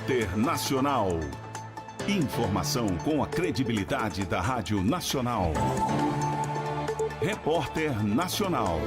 Repórter Nacional. Informação com a credibilidade da Rádio Nacional. Repórter Nacional.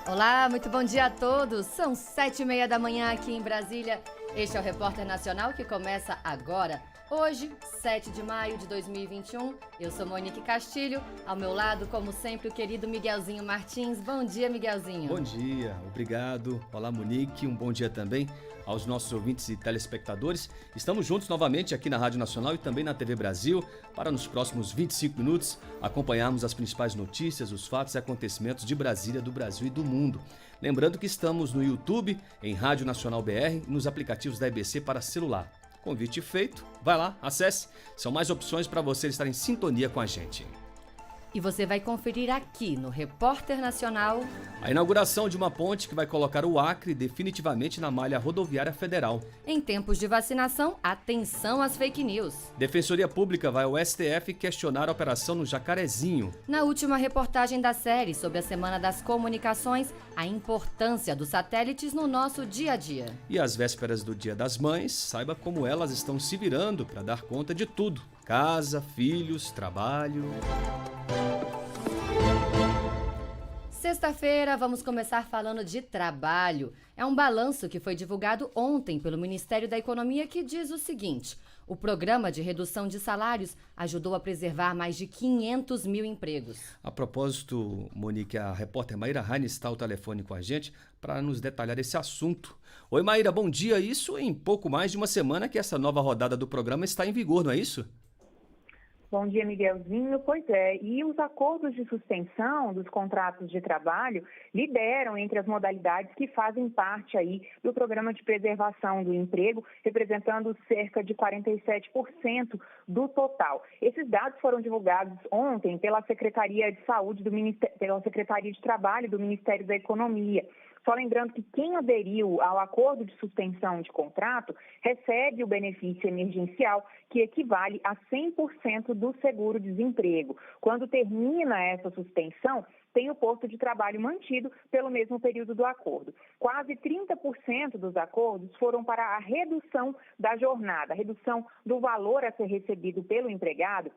Olá, muito bom dia a todos. São 7h30 da manhã aqui em Brasília. Este é o Repórter Nacional que começa agora. Hoje, 7 de maio de 2021, eu sou Monique Castilho, ao meu lado, como sempre, o querido Miguelzinho Martins. Bom dia, Miguelzinho. Bom dia, obrigado. Olá, Monique, um bom dia também aos nossos ouvintes e telespectadores. Estamos juntos novamente aqui na Rádio Nacional e também na TV Brasil para nos próximos 25 minutos acompanharmos as principais notícias, os fatos e acontecimentos de Brasília, do Brasil e do mundo. Lembrando que estamos no YouTube, em Rádio Nacional BR e nos aplicativos da EBC para celular. Convite feito, vai lá, acesse. São mais opções para você estar em sintonia com a gente. E você vai conferir aqui no Repórter Nacional a inauguração de uma ponte que vai colocar o Acre definitivamente na malha rodoviária federal. Em tempos de vacinação, atenção às fake news. Defensoria Pública vai ao STF questionar a operação no Jacarezinho. Na última reportagem da série sobre a Semana das Comunicações, a importância dos satélites no nosso dia a dia. E às vésperas do Dia das Mães, saiba como elas estão se virando para dar conta de tudo. Casa, filhos, trabalho. Sexta-feira, vamos começar falando de trabalho. É um balanço que foi divulgado ontem pelo Ministério da Economia que diz o seguinte: o programa de redução de salários ajudou a preservar mais de 500 mil empregos. A propósito, Monique, a repórter Maíra Raine está ao telefone com a gente para nos detalhar esse assunto. Oi, Maíra, bom dia. Isso em pouco mais de uma semana que essa nova rodada do programa está em vigor, não é isso? Bom dia, Miguelzinho. Pois é, e os acordos de suspensão dos contratos de trabalho lideram entre as modalidades que fazem parte aí do programa de preservação do emprego, representando cerca de 47% do total. Esses dados foram divulgados ontem pela Secretaria de Saúde pela Secretaria de Trabalho do Ministério da Economia. Só lembrando que quem aderiu ao acordo de suspensão de contrato recebe o benefício emergencial, que equivale a 100% do seguro-desemprego. Quando termina essa suspensão, tem o posto de trabalho mantido pelo mesmo período do acordo. Quase 30% dos acordos foram para a redução da jornada, a redução do valor a ser recebido pelo empregado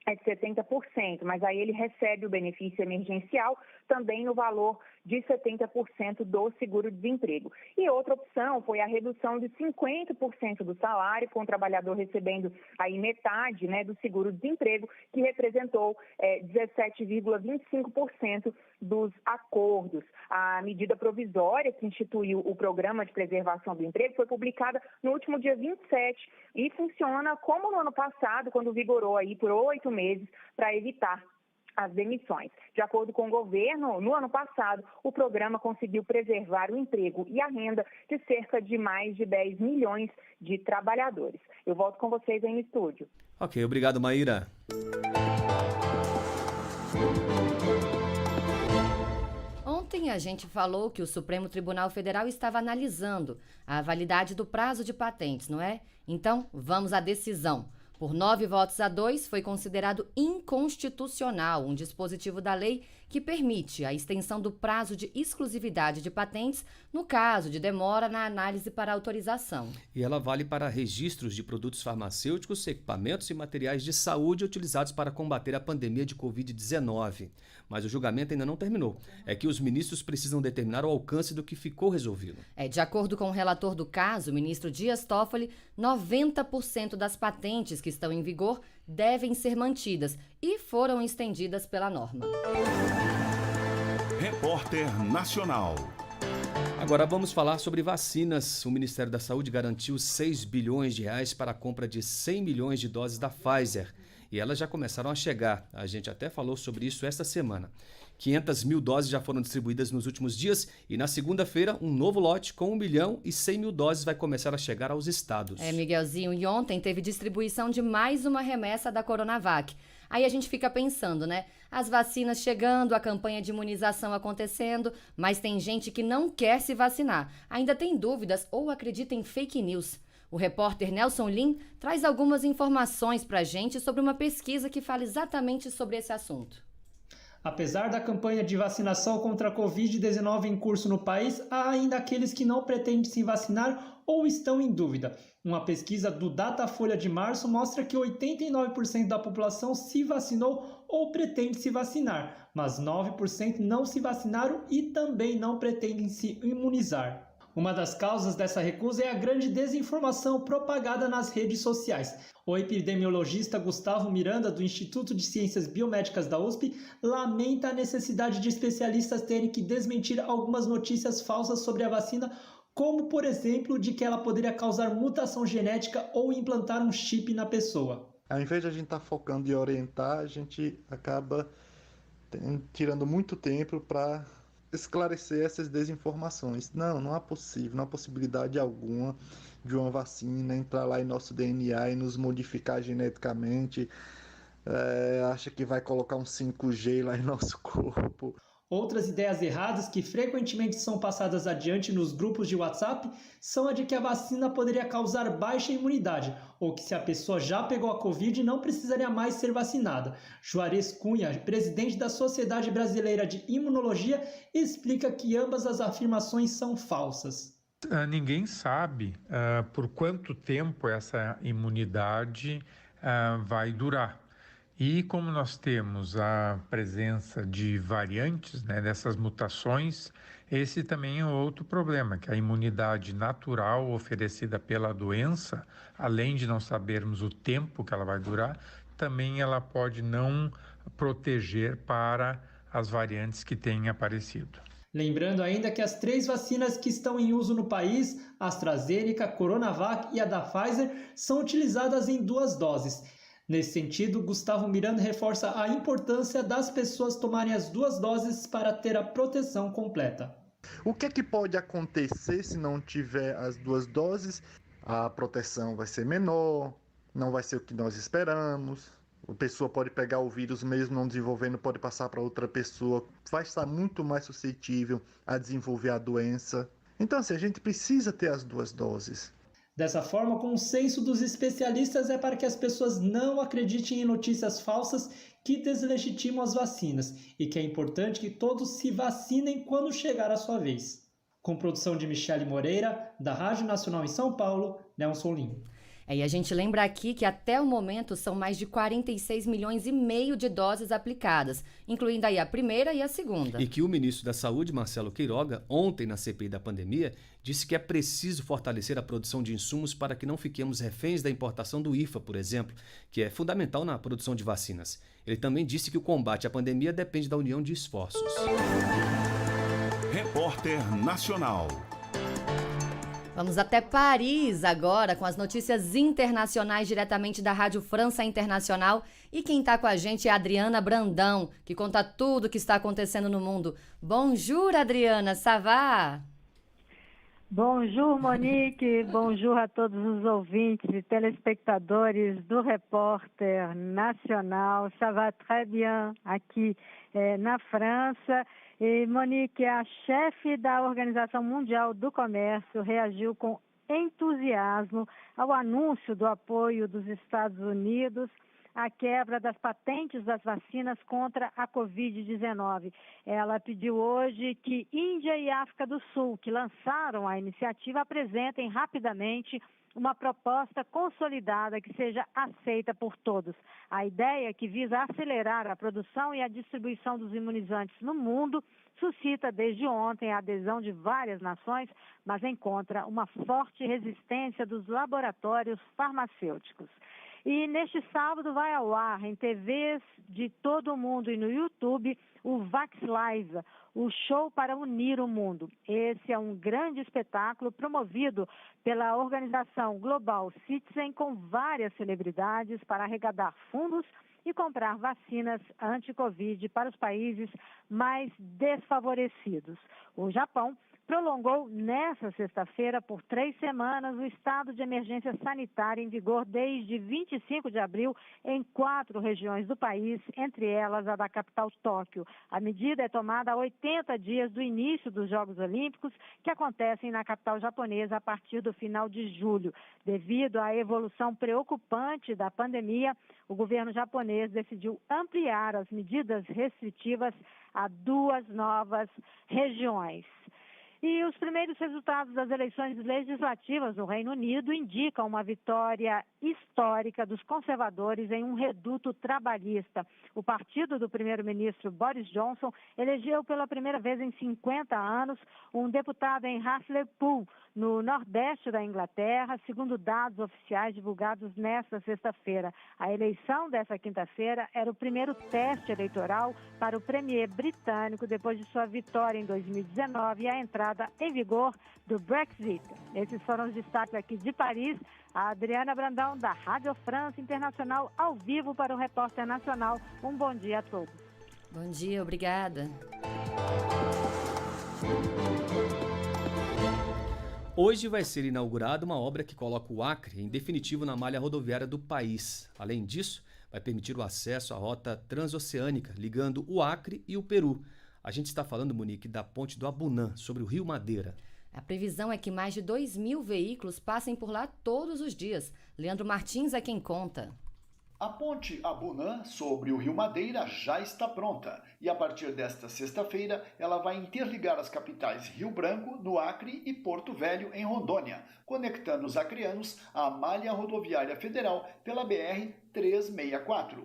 é de 70%, mas aí ele recebe o benefício emergencial também no valor de 70% do seguro-desemprego. E outra opção foi a redução de 50% do salário, com o trabalhador recebendo aí metade, do seguro-desemprego, que representou 17,25% dos acordos. A medida provisória que instituiu o Programa de Preservação do Emprego foi publicada no último dia 27 e funciona como no ano passado, quando vigorou aí por 8 meses para evitar as demissões. De acordo com o governo, no ano passado, o programa conseguiu preservar o emprego e a renda de cerca de mais de 10 milhões de trabalhadores. Eu volto com vocês aí no estúdio. Ok, obrigado, Maíra. Ontem a gente falou que o Supremo Tribunal Federal estava analisando a validade do prazo de patentes, não é? Então, vamos à decisão. Por 9 votos a 2, foi considerado inconstitucional um dispositivo da lei que permite a extensão do prazo de exclusividade de patentes no caso de demora na análise para autorização. E ela vale para registros de produtos farmacêuticos, equipamentos e materiais de saúde utilizados para combater a pandemia de Covid-19. Mas o julgamento ainda não terminou. É que os ministros precisam determinar o alcance do que ficou resolvido. De acordo com o relator do caso, o ministro Dias Toffoli, 90% das patentes que estão em vigor devem ser mantidas e foram estendidas pela norma. Repórter Nacional. Agora vamos falar sobre vacinas. O Ministério da Saúde garantiu 6 bilhões de reais para a compra de 100 milhões de doses da Pfizer. E elas já começaram a chegar. A gente até falou sobre isso esta semana. 500 mil doses já foram distribuídas nos últimos dias e na segunda-feira um novo lote com 1 milhão e 100 mil doses vai começar a chegar aos estados. Miguelzinho, e ontem teve distribuição de mais uma remessa da Coronavac. Aí a gente fica pensando, as vacinas chegando, a campanha de imunização acontecendo, mas tem gente que não quer se vacinar, ainda tem dúvidas ou acredita em fake news. O repórter Nelson Lim traz algumas informações para a gente sobre uma pesquisa que fala exatamente sobre esse assunto. Apesar da campanha de vacinação contra a Covid-19 em curso no país, há ainda aqueles que não pretendem se vacinar ou estão em dúvida. Uma pesquisa do Datafolha de março mostra que 89% da população se vacinou ou pretende se vacinar, mas 9% não se vacinaram e também não pretendem se imunizar. Uma das causas dessa recusa é a grande desinformação propagada nas redes sociais. O epidemiologista Gustavo Miranda, do Instituto de Ciências Biomédicas da USP, lamenta a necessidade de especialistas terem que desmentir algumas notícias falsas sobre a vacina, como, por exemplo, de que ela poderia causar mutação genética ou implantar um chip na pessoa. Ao invés de a gente estar focando em orientar, a gente acaba tirando muito tempo para esclarecer essas desinformações. Não há possibilidade alguma de uma vacina entrar lá em nosso DNA e nos modificar geneticamente. Acha que vai colocar um 5G lá em nosso corpo. Outras ideias erradas que frequentemente são passadas adiante nos grupos de WhatsApp são a de que a vacina poderia causar baixa imunidade, ou que se a pessoa já pegou a Covid não precisaria mais ser vacinada. Juarez Cunha, presidente da Sociedade Brasileira de Imunologia, explica que ambas as afirmações são falsas. Ninguém sabe por quanto tempo essa imunidade vai durar. E como nós temos a presença de variantes, dessas mutações, esse também é outro problema, que a imunidade natural oferecida pela doença, além de não sabermos o tempo que ela vai durar, também ela pode não proteger para as variantes que têm aparecido. Lembrando ainda que as 3 vacinas que estão em uso no país, a AstraZeneca, Coronavac e a da Pfizer, são utilizadas em 2 doses. Nesse sentido, Gustavo Miranda reforça a importância das pessoas tomarem as 2 doses para ter a proteção completa. O que é que pode acontecer se não tiver as 2 doses? A proteção vai ser menor, não vai ser o que nós esperamos. A pessoa pode pegar o vírus mesmo não desenvolvendo, pode passar para outra pessoa, vai estar muito mais suscetível a desenvolver a doença. Então, assim, a gente precisa ter as 2 doses. Dessa forma, o consenso dos especialistas é para que as pessoas não acreditem em notícias falsas que deslegitimam as vacinas e que é importante que todos se vacinem quando chegar a sua vez. Com produção de Michele Moreira, da Rádio Nacional em São Paulo, Nelson Lima. E a gente lembra aqui que até o momento são mais de 46 milhões e meio de doses aplicadas, incluindo aí a primeira e a segunda. E que o ministro da Saúde, Marcelo Queiroga, ontem na CPI da pandemia, disse que é preciso fortalecer a produção de insumos para que não fiquemos reféns da importação do IFA, por exemplo, que é fundamental na produção de vacinas. Ele também disse que o combate à pandemia depende da união de esforços. Repórter Nacional. Vamos até Paris agora com as notícias internacionais diretamente da Rádio França Internacional. E quem está com a gente é a Adriana Brandão, que conta tudo o que está acontecendo no mundo. Bonjour, Adriana, ça va? Bonjour, Monique. Bonjour a todos os ouvintes e telespectadores do Repórter Nacional. Ça va très bien aqui na França. E Monique, a chefe da Organização Mundial do Comércio, reagiu com entusiasmo ao anúncio do apoio dos Estados Unidos à quebra das patentes das vacinas contra a Covid-19. Ela pediu hoje que Índia e África do Sul, que lançaram a iniciativa, apresentem rapidamente uma proposta consolidada que seja aceita por todos. A ideia, que visa acelerar a produção e a distribuição dos imunizantes no mundo, suscita desde ontem a adesão de várias nações, mas encontra uma forte resistência dos laboratórios farmacêuticos. E neste sábado vai ao ar em TVs de todo o mundo e no YouTube o Vax Live, o show para unir o mundo. Esse é um grande espetáculo promovido pela organização Global Citizen com várias celebridades para arrecadar fundos e comprar vacinas anti-Covid para os países mais desfavorecidos. O Japão prolongou nesta sexta-feira por 3 semanas o estado de emergência sanitária em vigor desde 25 de abril em 4 regiões do país, entre elas a da capital Tóquio. A medida é tomada a 80 dias do início dos Jogos Olímpicos, que acontecem na capital japonesa a partir do final de julho. Devido à evolução preocupante da pandemia, o governo japonês decidiu ampliar as medidas restritivas a 2 novas regiões. E os primeiros resultados das eleições legislativas no Reino Unido indicam uma vitória histórica dos conservadores em um reduto trabalhista. O partido do primeiro-ministro Boris Johnson elegeu pela primeira vez em 50 anos um deputado em Hartlepool, no nordeste da Inglaterra, segundo dados oficiais divulgados nesta sexta-feira. A eleição dessa quinta-feira era o primeiro teste eleitoral para o premier britânico depois de sua vitória em 2019 e a entrada em vigor do Brexit. Esses foram os destaques aqui de Paris. A Adriana Brandão, da Rádio France Internacional, ao vivo para o Repórter Nacional. Um bom dia a todos. Bom dia, obrigada. Hoje vai ser inaugurada uma obra que coloca o Acre em definitivo na malha rodoviária do país. Além disso, vai permitir o acesso à rota transoceânica, ligando o Acre e o Peru. A gente está falando, Monique, da ponte do Abunã, sobre o Rio Madeira. A previsão é que mais de 2.000 veículos passem por lá todos os dias. Leandro Martins é quem conta. A ponte Abunã sobre o Rio Madeira já está pronta e a partir desta sexta-feira ela vai interligar as capitais Rio Branco, no Acre, e Porto Velho, em Rondônia, conectando os acreanos à malha rodoviária federal pela BR-364.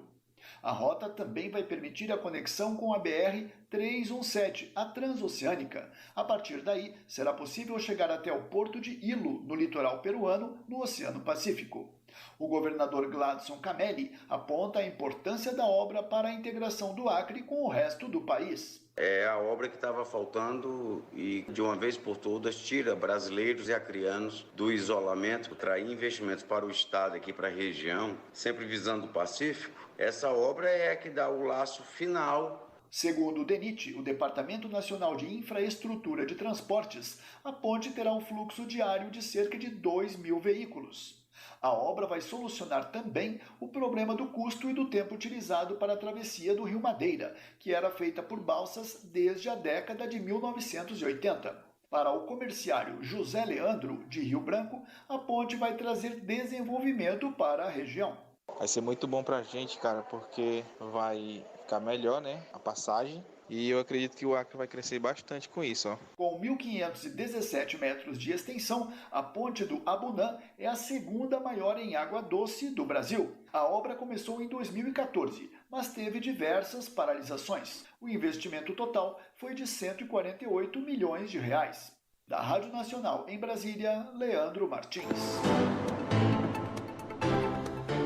A rota também vai permitir a conexão com a BR-317, a transoceânica. A partir daí, será possível chegar até o porto de Ilo, no litoral peruano, no Oceano Pacífico. O governador Gladson Camelli aponta a importância da obra para a integração do Acre com o resto do país. É a obra que estava faltando e, de uma vez por todas, tira brasileiros e acreanos do isolamento, traz investimentos para o estado, aqui para a região, sempre visando o Pacífico. Essa obra é a que dá o laço final. Segundo o DENIT, o Departamento Nacional de Infraestrutura de Transportes, a ponte terá um fluxo diário de cerca de 2.000 veículos. A obra vai solucionar também o problema do custo e do tempo utilizado para a travessia do Rio Madeira, que era feita por balsas desde a década de 1980. Para o comerciário José Leandro, de Rio Branco, a ponte vai trazer desenvolvimento para a região. Vai ser muito bom para a gente, cara, porque vai ficar melhor, né, a passagem. E eu acredito que o Acre vai crescer bastante com isso. Com 1.517 metros de extensão, a ponte do Abunã é a segunda maior em água doce do Brasil. A obra começou em 2014, mas teve diversas paralisações. O investimento total foi de 148 milhões de reais. Da Rádio Nacional em Brasília, Leandro Martins.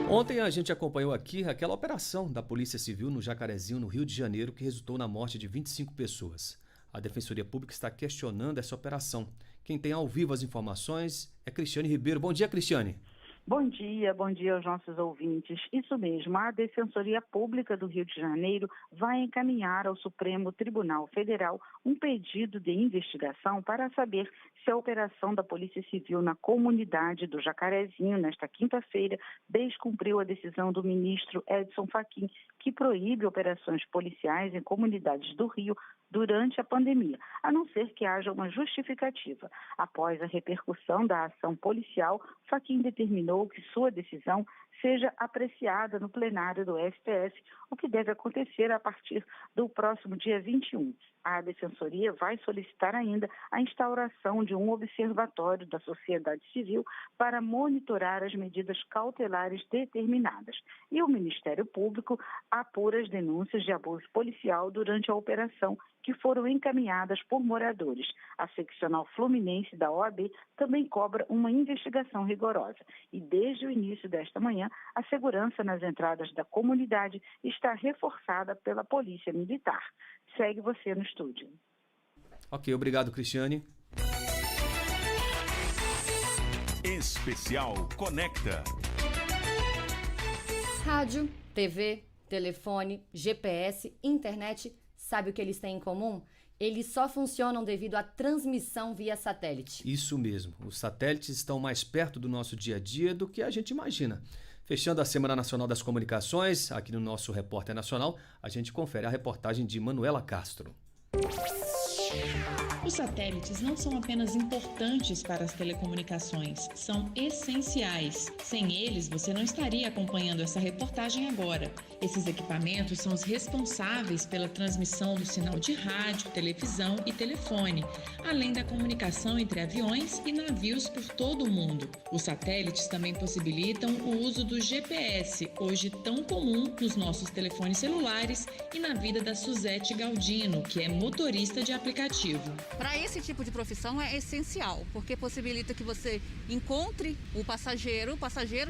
Ontem a gente acompanhou aqui aquela operação da Polícia Civil no Jacarezinho, no Rio de Janeiro, que resultou na morte de 25 pessoas. A Defensoria Pública está questionando essa operação. Quem tem ao vivo as informações é Cristiane Ribeiro. Bom dia, Cristiane. Bom dia aos nossos ouvintes. Isso mesmo, a Defensoria Pública do Rio de Janeiro vai encaminhar ao Supremo Tribunal Federal um pedido de investigação para saber se a operação da Polícia Civil na comunidade do Jacarezinho, nesta quinta-feira, descumpriu a decisão do ministro Edson Fachin, que proíbe operações policiais em comunidades do Rio durante a pandemia, a não ser que haja uma justificativa. Após a repercussão da ação policial, Fachin determinou que sua decisão seja apreciada no plenário do STF, o que deve acontecer a partir do próximo dia 21. A Defensoria vai solicitar ainda a instauração de um observatório da sociedade civil para monitorar as medidas cautelares determinadas. E o Ministério Público apura as denúncias de abuso policial durante a operação, que foram encaminhadas por moradores. A seccional fluminense da OAB também cobra uma investigação rigorosa. E desde o início desta manhã, a segurança nas entradas da comunidade está reforçada pela Polícia Militar. Segue você no estúdio. Ok, obrigado, Cristiane. Especial Conecta. Rádio, TV, telefone, GPS, internet. Sabe o que eles têm em comum? eles só funcionam devido à transmissão via satélite. Isso mesmo, os satélites estão mais perto do nosso dia a dia do que a gente imagina. Fechando a Semana Nacional das Comunicações, aqui no nosso Repórter Nacional, a gente confere a reportagem de Manuela Castro. Os satélites não são apenas importantes para as telecomunicações, são essenciais. Sem eles, você não estaria acompanhando essa reportagem agora. Esses equipamentos são os responsáveis pela transmissão do sinal de rádio, televisão e telefone, além da comunicação entre aviões e navios por todo o mundo. Os satélites também possibilitam o uso do GPS, hoje tão comum nos nossos telefones celulares e na vida da Suzete Galdino, que é motorista de aplicativo. Para esse tipo de profissão é essencial, porque possibilita que você encontre o passageiro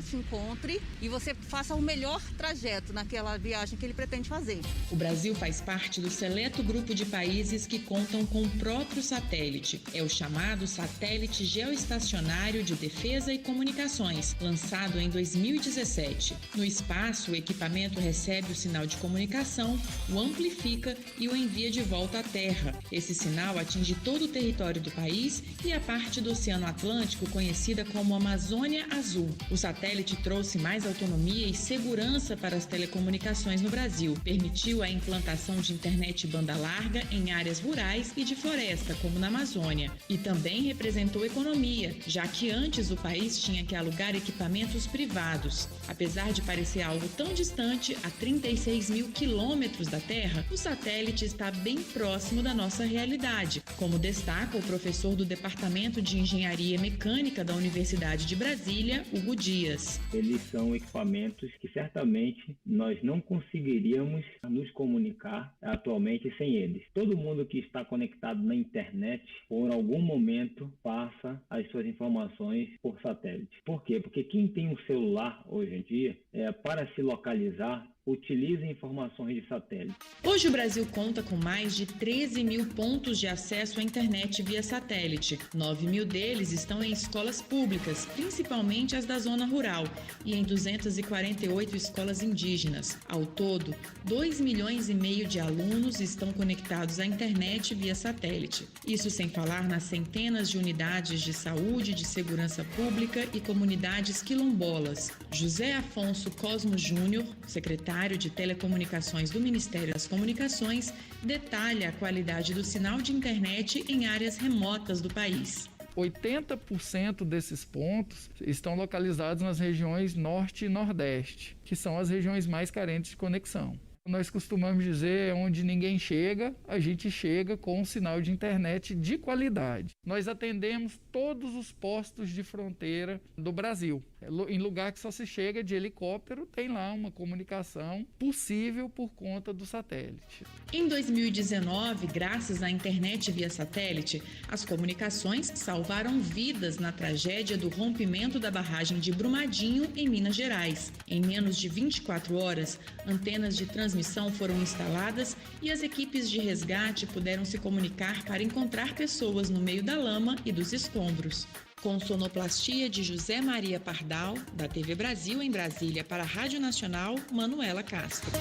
te encontre e você faça o melhor trajeto naquela viagem que ele pretende fazer. O Brasil faz parte do seleto grupo de países que contam com o próprio satélite. É o chamado Satélite Geoestacionário de Defesa e Comunicações, lançado em 2017. No espaço, o equipamento recebe o sinal de comunicação, o amplifica e o envia de volta à Terra. Esse sinal atinge todo o território do país e a parte do Oceano Atlântico conhecida como Amazônia Azul. O satélite trouxe mais autonomia e segurança para as telecomunicações no Brasil, permitiu a implantação de internet banda larga em áreas rurais e de floresta, como na Amazônia, e também representou economia, já que antes o país tinha que alugar equipamentos privados. Apesar de parecer algo tão distante, a 36 mil quilômetros da Terra, o satélite está bem próximo da nossa realidade, como destaca o professor do Departamento de Engenharia Mecânica da Universidade de Brasília, Hugo Dias. Eles são equipamentos que certamente nós não conseguiríamos nos comunicar atualmente sem eles. Todo mundo que está conectado na internet, por algum momento, passa as suas informações por satélite. Por quê? Porque quem tem um celular hoje em dia, para se localizar, utiliza informações de satélite. Hoje o Brasil conta com mais de 13 mil pontos de acesso à internet via satélite. 9 mil deles estão em escolas públicas, principalmente as da zona rural, e em 248 escolas indígenas. Ao todo, 2,5 milhões de alunos estão conectados à internet via satélite. Isso sem falar nas centenas de unidades de saúde, de segurança pública e comunidades quilombolas. José Afonso Cosmo Júnior, secretário de Telecomunicações do Ministério das Comunicações, detalha a qualidade do sinal de internet em áreas remotas do país. 80% desses pontos estão localizados nas regiões Norte e Nordeste, que são as regiões mais carentes de conexão. Nós costumamos dizer, onde ninguém chega, a gente chega com um sinal de internet de qualidade. Nós atendemos todos os postos de fronteira do Brasil. Em lugar que só se chega de helicóptero, tem lá uma comunicação possível por conta do satélite. Em 2019, graças à internet via satélite, as comunicações salvaram vidas na tragédia do rompimento da barragem de Brumadinho, em Minas Gerais. Em menos de 24 horas, antenas de transmissão foram instaladas e as equipes de resgate puderam se comunicar para encontrar pessoas no meio da lama e dos escombros. Com sonoplastia de José Maria Pardal, da TV Brasil em Brasília para a Rádio Nacional, Manuela Castro.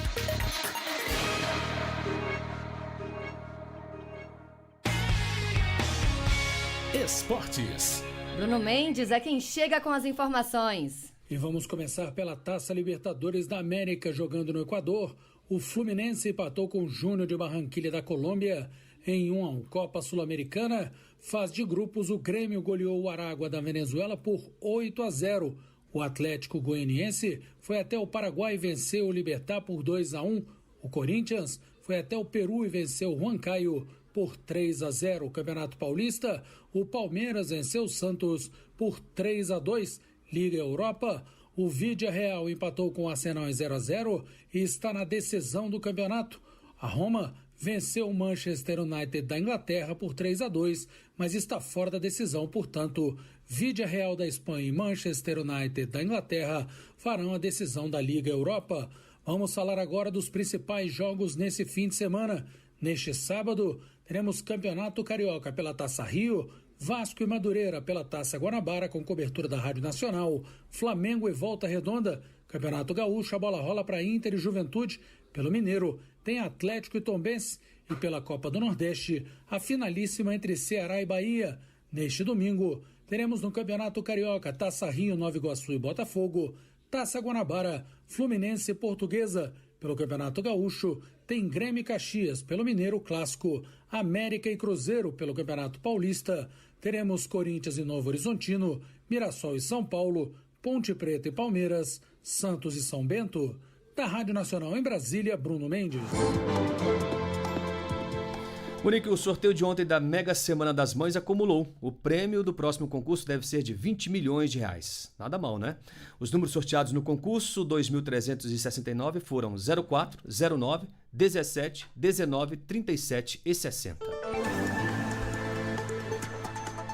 Esportes. Bruno Mendes é quem chega com as informações. E vamos começar pela Taça Libertadores da América, jogando no Equador. O Fluminense empatou com o Júnior de Barranquilla da Colômbia em 1-1. Copa Sul-Americana, fase de grupos, o Grêmio goleou o Aragua da Venezuela por 8-0. O Atlético Goianiense foi até o Paraguai e venceu o Libertad por 2-1. O Corinthians foi até o Peru e venceu o Huancayo por 3-0. O Campeonato Paulista, o Palmeiras venceu o Santos por 3-2. Liga Europa, o Vídea Real empatou com o Arsenal em 0-0 e está na decisão do campeonato. A Roma venceu o Manchester United da Inglaterra por 3-2, mas está fora da decisão. Portanto, Vídea Real da Espanha e Manchester United da Inglaterra farão a decisão da Liga Europa. Vamos falar agora dos principais jogos nesse fim de semana. Neste sábado, teremos Campeonato Carioca pela Taça Rio, Vasco e Madureira pela Taça Guanabara com cobertura da Rádio Nacional, Flamengo e Volta Redonda, Campeonato Gaúcho, a bola rola para Inter e Juventude. Pelo Mineiro, tem Atlético e Tombense E pela Copa do Nordeste, a finalíssima entre Ceará e Bahia. Neste domingo, teremos no Campeonato Carioca Taça Rio, Nova Iguaçu e Botafogo, Taça Guanabara, Fluminense e Portuguesa. Pelo Campeonato Gaúcho, tem Grêmio e Caxias, pelo Mineiro Clássico, América e Cruzeiro pelo Campeonato Paulista. Teremos Corinthians e Novo Horizontino, Mirassol e São Paulo, Ponte Preta e Palmeiras, Santos e São Bento. Da Rádio Nacional em Brasília, Bruno Mendes. Monique, o sorteio de ontem da Mega Semana das Mães acumulou. O prêmio do próximo concurso deve ser de 20 milhões de reais. Nada mal, né? Os números sorteados no concurso 2.369 foram 04, 09, 17, 19, 37 e 60.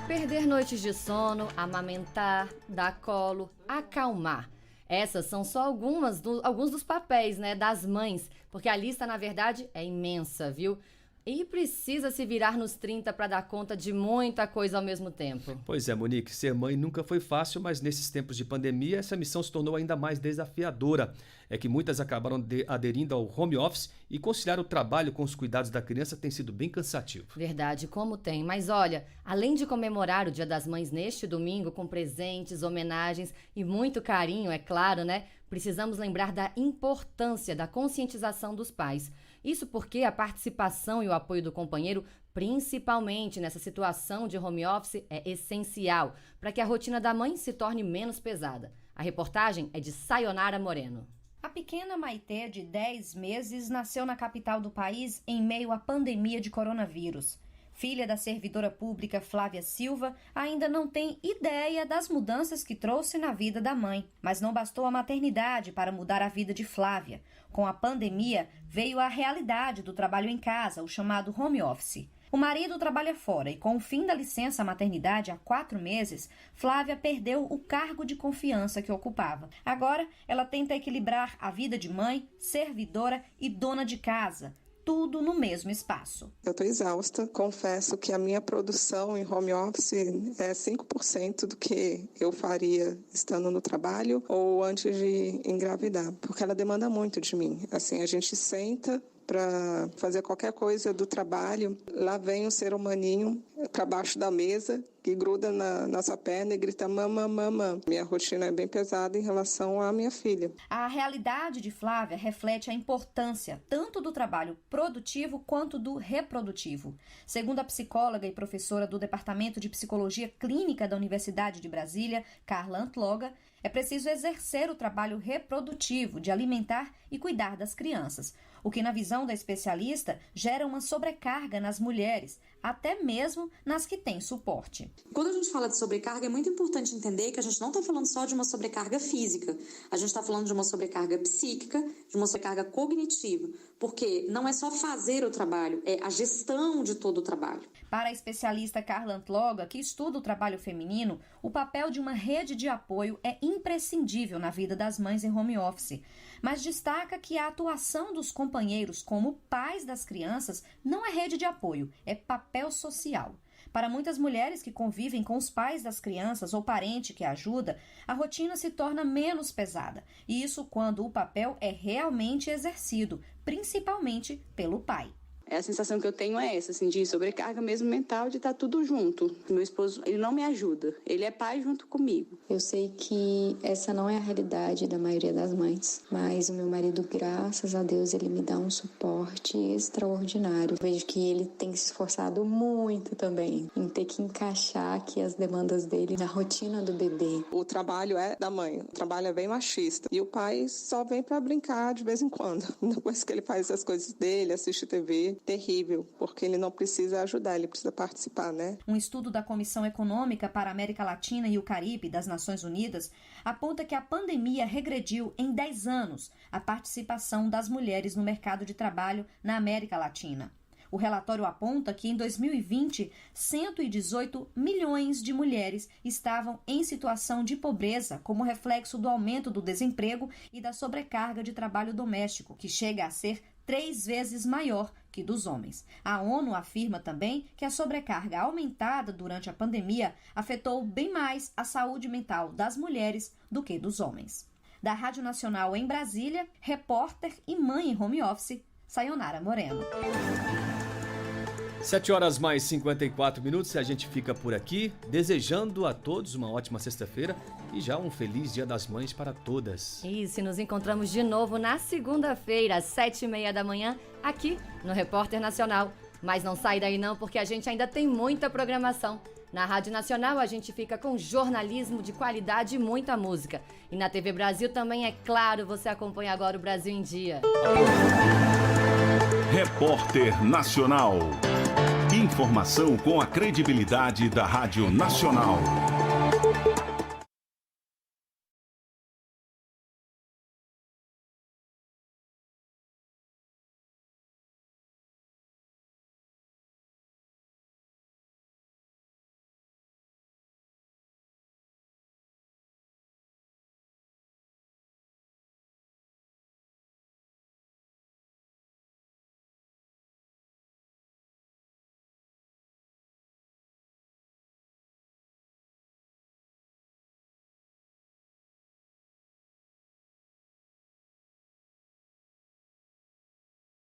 Perder noites de sono, amamentar, dar colo, acalmar. Essas são só alguns dos papéis, né, das mães, porque a lista, na verdade, é imensa, viu? E precisa se virar nos 30 para dar conta de muita coisa ao mesmo tempo. Pois é, Monique, ser mãe nunca foi fácil, mas nesses tempos de pandemia essa missão se tornou ainda mais desafiadora. É que muitas acabaram aderindo ao home office e conciliar o trabalho com os cuidados da criança tem sido bem cansativo. Verdade, como tem. Mas olha, além de comemorar o Dia das Mães neste domingo com presentes, homenagens e muito carinho, é claro, né? Precisamos lembrar da importância da conscientização dos pais. Isso porque a participação e o apoio do companheiro, principalmente nessa situação de home office, é essencial para que a rotina da mãe se torne menos pesada. A reportagem é de Sayonara Moreno. A pequena Maitê, de 10 meses, nasceu na capital do país em meio à pandemia de coronavírus. Filha da servidora pública Flávia Silva, ainda não tem ideia das mudanças que trouxe na vida da mãe. Mas não bastou a maternidade para mudar a vida de Flávia. Com a pandemia, veio a realidade do trabalho em casa, o chamado home office. O marido trabalha fora e, com o fim da licença maternidade há 4 meses, Flávia perdeu o cargo de confiança que ocupava. Agora, ela tenta equilibrar a vida de mãe, servidora e dona de casa, tudo no mesmo espaço. Eu estou exausta. Confesso que a minha produção em home office é 5% do que eu faria estando no trabalho ou antes de engravidar, porque ela demanda muito de mim. Assim, a gente senta para fazer qualquer coisa do trabalho, lá vem um ser humaninho para baixo da mesa, que gruda na nossa perna e grita mamã, mamã. Minha rotina é bem pesada em relação à minha filha. A realidade de Flávia reflete a importância tanto do trabalho produtivo quanto do reprodutivo. Segundo a psicóloga e professora do Departamento de Psicologia Clínica da Universidade de Brasília, Carla Antloga, é preciso exercer o trabalho reprodutivo de alimentar e cuidar das crianças, o que, na visão da especialista, gera uma sobrecarga nas mulheres, até mesmo nas que têm suporte. Quando a gente fala de sobrecarga, é muito importante entender que a gente não está falando só de uma sobrecarga física, a gente está falando de uma sobrecarga psíquica, de uma sobrecarga cognitiva, porque não é só fazer o trabalho, é a gestão de todo o trabalho. Para a especialista Carla Antloga, que estuda o trabalho feminino, o papel de uma rede de apoio é imprescindível na vida das mães em home office, mas destaca que a atuação dos companheiros como pais das crianças não é rede de apoio, é papel social. Para muitas mulheres que convivem com os pais das crianças ou parente que ajuda, a rotina se torna menos pesada, e isso quando o papel é realmente exercido, principalmente pelo pai. A sensação que eu tenho é essa, assim, de sobrecarga mesmo mental, de estar tudo junto. Meu esposo, ele não me ajuda, ele é pai junto comigo. Eu sei que essa não é a realidade da maioria das mães, mas o meu marido, graças a Deus, ele me dá um suporte extraordinário. Eu vejo que ele tem se esforçado muito também em ter que encaixar aqui as demandas dele na rotina do bebê. O trabalho é da mãe, o trabalho é bem machista. E o pai só vem para brincar de vez em quando. Depois que ele faz as coisas dele, assiste TV, terrível, porque ele não precisa ajudar, ele precisa participar, né? Um estudo da Comissão Econômica para a América Latina e o Caribe das Nações Unidas aponta que a pandemia regrediu em 10 anos a participação das mulheres no mercado de trabalho na América Latina. O relatório aponta que em 2020, 118 milhões de mulheres estavam em situação de pobreza como reflexo do aumento do desemprego e da sobrecarga de trabalho doméstico, que chega a ser 3 vezes maior que dos homens. A ONU afirma também que a sobrecarga aumentada durante a pandemia afetou bem mais a saúde mental das mulheres do que dos homens. Da Rádio Nacional em Brasília, repórter e mãe em home office, Sayonara Moreno. 7h mais 54 e a gente fica por aqui, desejando a todos uma ótima sexta-feira e já um feliz Dia das Mães para todas. Isso, e nos encontramos de novo na segunda-feira, às 7h30 da manhã, aqui no Repórter Nacional. Mas não sai daí não, porque a gente ainda tem muita programação. Na Rádio Nacional a gente fica com jornalismo de qualidade e muita música. E na TV Brasil também, é claro, você acompanha agora o Brasil em Dia. Repórter Nacional. Informação com a credibilidade da Rádio Nacional.